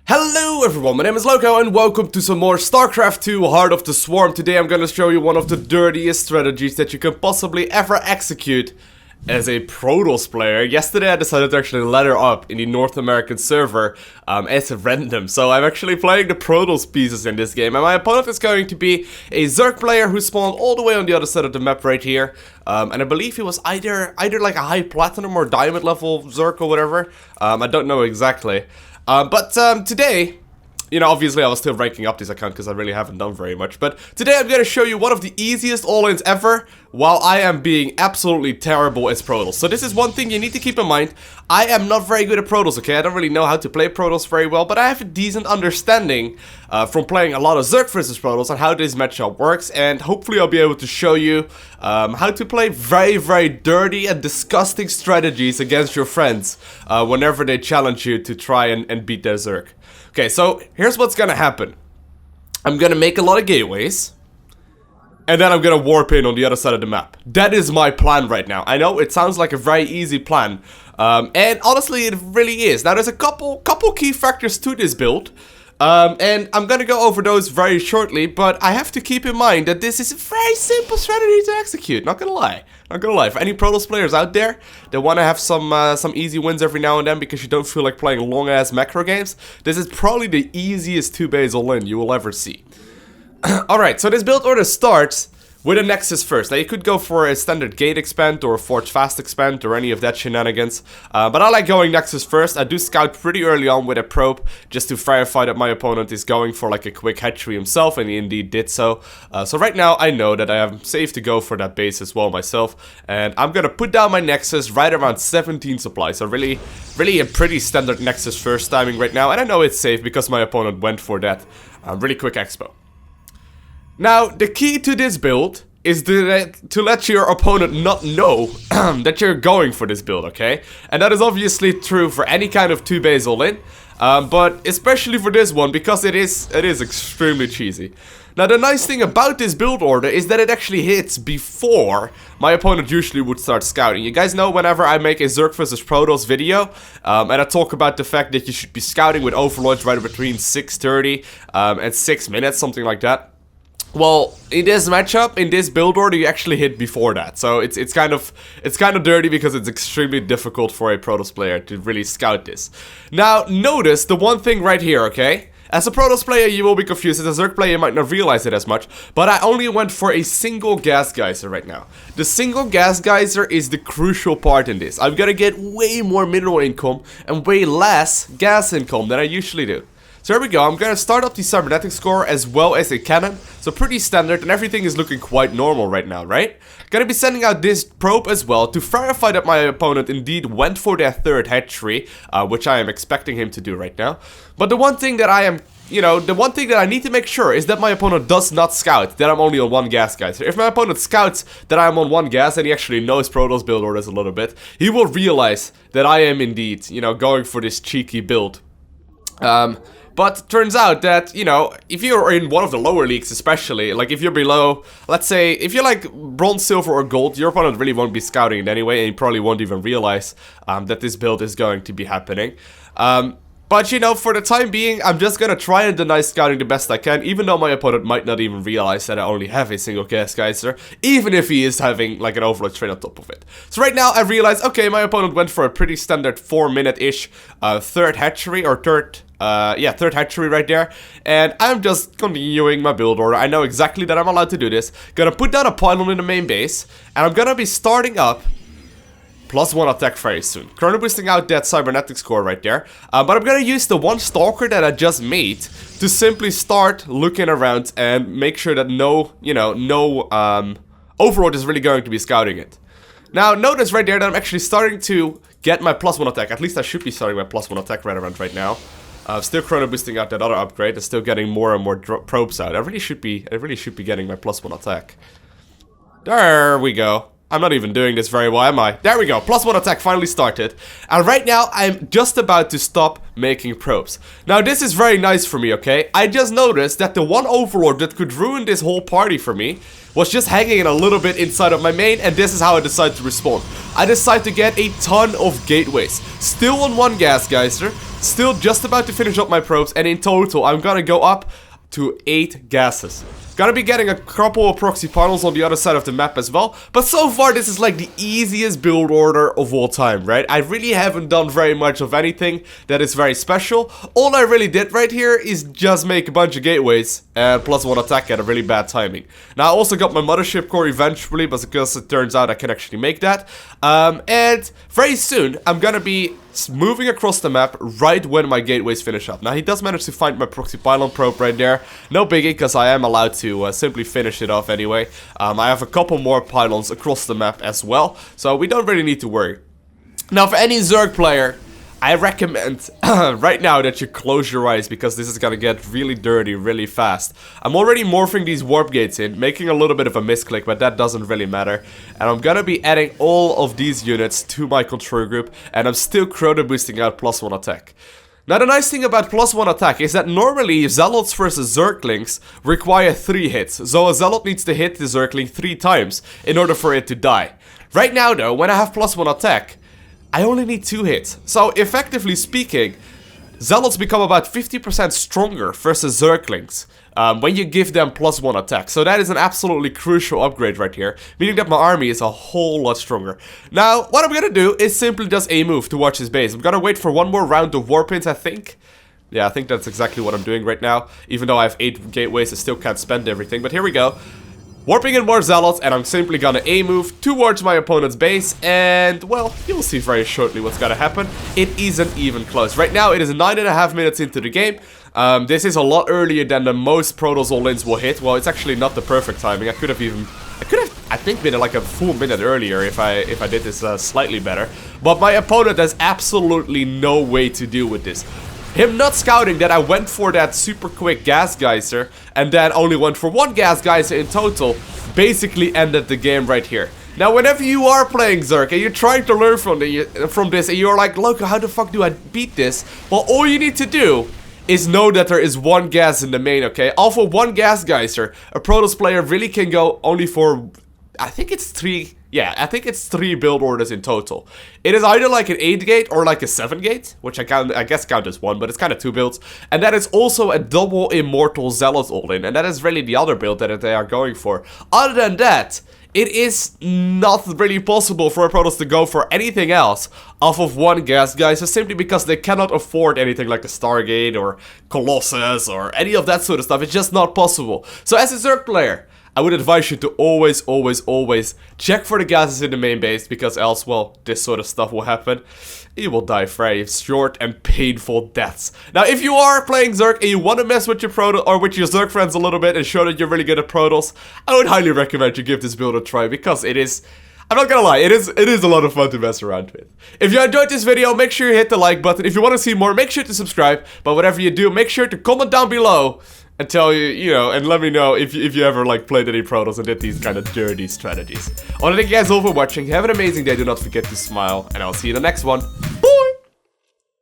Hello everyone, my name is Lowko and welcome to some more StarCraft 2 Heart of the Swarm. Today I'm gonna show you one of the dirtiest strategies that you can possibly ever execute as a Protoss player. Yesterday I decided to actually ladder up in the North American server as a random. So I'm actually playing the Protoss pieces in this game, and my opponent is going to be a Zerg player who spawned all the way on the other side of the map right here. And I believe he was either like a high platinum or diamond level Zerg or whatever. I don't know exactly. But today, you know, obviously I was still ranking up this account because I really haven't done very much. But today I'm going to show you one of the easiest all-ins ever while I am being absolutely terrible as Protoss. So this is one thing you need to keep in mind. I am not very good at Protoss, okay? I don't really know how to play Protoss very well, but I have a decent understanding from playing a lot of Zerg versus Protoss on how this matchup works. And hopefully I'll be able to show you how to play very, very dirty and disgusting strategies against your friends whenever they challenge you to try and beat their Zerg. Okay, so here's what's gonna happen. I'm gonna make a lot of gateways, and then I'm gonna warp in on the other side of the map. That is my plan right now. I know it sounds like a very easy plan, and honestly, it really is. Now, there's a couple key factors to this build, and I'm gonna go over those very shortly. But I have to keep in mind that this is a very simple strategy to execute. Not gonna lie. Not gonna lie, for any Protoss players out there that want to have some easy wins every now and then because you don't feel like playing long-ass macro games, this is probably the easiest 2-base all-in you will ever see. Alright, so this build order starts with a Nexus first. Now you could go for a standard gate expand or a forge fast expand or any of that shenanigans. But I like going Nexus first. I do scout pretty early on with a probe just to verify that my opponent is going for like a quick hatchery himself, and he indeed did so. So right now I know that I am safe to go for that base as well myself. And I'm gonna put down my Nexus right around 17 supply. So really a pretty standard Nexus first timing right now. And I know it's safe because my opponent went for that really quick expo. Now, the key to this build is to let your opponent not know that you're going for this build, okay? And that is obviously true for any kind of 2-base all-in, but especially for this one because it is extremely cheesy. Now, the nice thing about this build order is that it actually hits before my opponent usually would start scouting. You guys know whenever I make a Zerg vs Protoss video, and I talk about the fact that you should be scouting with Overlords right between 6:30 and 6 minutes, something like that. Well, in this matchup, in this build order, you actually hit before that. So it's kind of dirty because it's extremely difficult for a Protoss player to really scout this. Now, notice the one thing right here, okay? As a Protoss player, you will be confused. As a Zerg player, you might not realize it as much. But I only went for a single gas geyser right now. The single gas geyser is the crucial part in this. I'm gonna get way more mineral income and way less gas income than I usually do. So here we go, I'm gonna start up the cybernetic score as well as a cannon. So pretty standard, and everything is looking quite normal right now, right? Gonna be sending out this probe as well to verify that my opponent indeed went for their third hatchery, which I am expecting him to do right now. But the one thing that I am, the one thing that I need to make sure is that my opponent does not scout that I'm only on one gas, guys. If my opponent scouts that I'm on one gas and he actually knows Protoss build orders a little bit, he will realize that I am indeed, going for this cheeky build. But turns out that, if you're in one of the lower leagues especially, like if you're below, let's say, if you're like bronze, silver, or gold, your opponent really won't be scouting it anyway, and you probably won't even realize that this build is going to be happening. But, for the time being, I'm just gonna try and deny scouting the best I can, even though my opponent might not even realize that I only have a single gas geyser, even if he is having, like, an overload straight on top of it. So right now, I realize, okay, my opponent went for a pretty standard 4-minute-ish third hatchery, or third hatchery right there, and I'm just continuing my build order. I know exactly that I'm allowed to do this. Gonna put down a pylon in the main base, and I'm gonna be starting up +1 attack very soon. Currently boosting out that cybernetic score right there. But I'm gonna use the one stalker that I just made to simply start looking around and make sure that no overlord is really going to be scouting it. Now, notice right there that I'm actually starting to get my +1 attack. At least I should be starting my +1 attack right around right now. Still chrono boosting out that other upgrade and still getting more and more probes out. I really should be getting my +1 attack. There we go. I'm not even doing this very well, am I? There we go, +1 attack finally started. And right now, I'm just about to stop making probes. Now, this is very nice for me, okay? I just noticed that the one overlord that could ruin this whole party for me was just hanging in a little bit inside of my main, and this is how I decided to respawn. I decided to get a ton of gateways. Still on 1 gas geyser, still just about to finish up my probes, and in total, I'm gonna go up to 8 gases. Gonna be getting a couple of proxy panels on the other side of the map as well. But so far, this is like the easiest build order of all time, right? I really haven't done very much of anything that is very special. All I really did right here is just make a bunch of gateways and +1 attack at a really bad timing. Now, I also got my mothership core eventually, but because it turns out I can actually make that. And very soon, I'm gonna be moving across the map right when my gateways finish up. Now, he does manage to find my proxy pylon probe right there. No biggie, because I am allowed to simply finish it off anyway. I have a couple more pylons across the map as well, so we don't really need to worry. Now, for any Zerg player, I recommend right now that you close your eyes, because this is gonna get really dirty really fast. I'm already morphing these warp gates in, making a little bit of a misclick, but that doesn't really matter. And I'm gonna be adding all of these units to my control group, and I'm still chrono boosting out +1 attack. Now, the nice thing about +1 attack is that normally Zealots versus Zerglings require 3 hits. So a Zealot needs to hit the Zergling 3 times in order for it to die. Right now though, when I have +1 attack, I only need 2 hits. So effectively speaking, Zealots become about 50% stronger versus Zerglings when you give them +1 attack. So that is an absolutely crucial upgrade right here, meaning that my army is a whole lot stronger. Now, what I'm gonna do is simply just a move towards his base. I'm gonna wait for 1 more round of warpins, I think. Yeah, I think that's exactly what I'm doing right now. Even though I have 8 gateways, I still can't spend everything. But here we go. Warping in more Zealots, and I'm simply gonna A-move towards my opponent's base, and, well, you'll see very shortly what's gonna happen. It isn't even close. Right now, it is 9.5 minutes into the game. This is a lot earlier than the most Protoss all-ins will hit. Well, it's actually not the perfect timing. I could have, I think, been like a full minute earlier if I did this slightly better. But my opponent has absolutely no way to deal with this. Him not scouting that I went for that super quick gas geyser and then only went for 1 gas geyser in total basically ended the game right here. Now, whenever you are playing Zerg and you're trying to learn from this and you're like, Loko, how the fuck do I beat this? Well, all you need to do is know that there is 1 gas in the main, okay? Off of 1 gas geyser, a Protoss player really can go only for, I think it's 3... Yeah, I think it's 3 build orders in total. It is either like an 8 gate or like a 7 gate, which I guess count as 1, but it's kind of 2 builds. And that is also a double Immortal Zealot all-in, and that is really the other build that they are going for. Other than that, it is not really possible for a Protoss to go for anything else off of 1 gas geyser, simply because they cannot afford anything like a Stargate or Colossus or any of that sort of stuff. It's just not possible. So as a Zerg player, I would advise you to always check for the gases in the main base, because else, well, this sort of stuff will happen. You will die very short and painful deaths. Now, if you are playing Zerg and you want to mess with your Protoss or with your Zerg friends a little bit and show that you're really good at Protoss, I would highly recommend you give this build a try, because it is, I'm not gonna lie, it is a lot of fun to mess around with. If you enjoyed this video, make sure you hit the like button. If you want to see more, make sure to subscribe. But whatever you do, make sure to comment down below and tell and let me know if you ever like played any Protoss and did these kind of dirty strategies. I want to thank you guys all for watching. Have an amazing day. Do not forget to smile, and I'll see you in the next one.